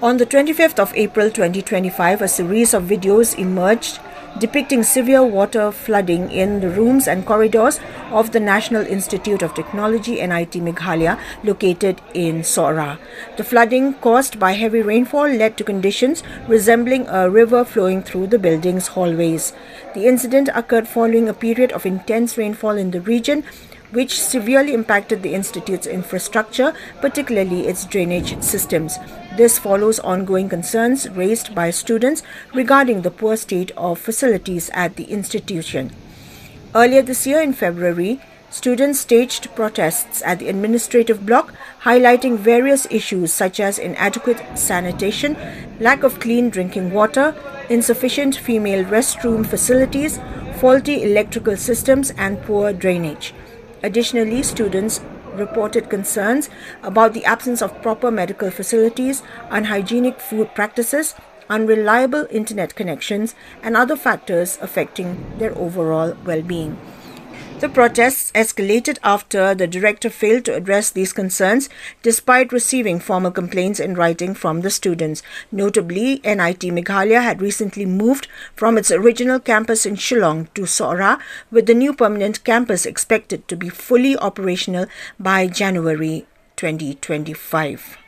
On the 25th of April 2025, a series of videos emerged depicting severe water flooding in the rooms and corridors of the National Institute of Technology (NIT) Meghalaya located in Sora. The flooding caused by heavy rainfall led to conditions resembling a river flowing through the building's hallways. The incident occurred following a period of intense rainfall in the region, which severely impacted the institute's infrastructure, particularly its drainage systems. This follows ongoing concerns raised by students regarding the poor state of facilities at the institution. Earlier this year in February, students staged protests at the administrative block, highlighting various issues such as inadequate sanitation, lack of clean drinking water, insufficient female restroom facilities, faulty electrical systems, and poor drainage. Additionally, students reported concerns about the absence of proper medical facilities, unhygienic food practices, unreliable internet connections, and other factors affecting their overall well-being. The protests escalated after the director failed to address these concerns despite receiving formal complaints in writing from the students. Notably, NIT Meghalaya had recently moved from its original campus in Shillong to Sora, with the new permanent campus expected to be fully operational by January 2025.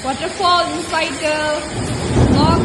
Waterfall inside the block.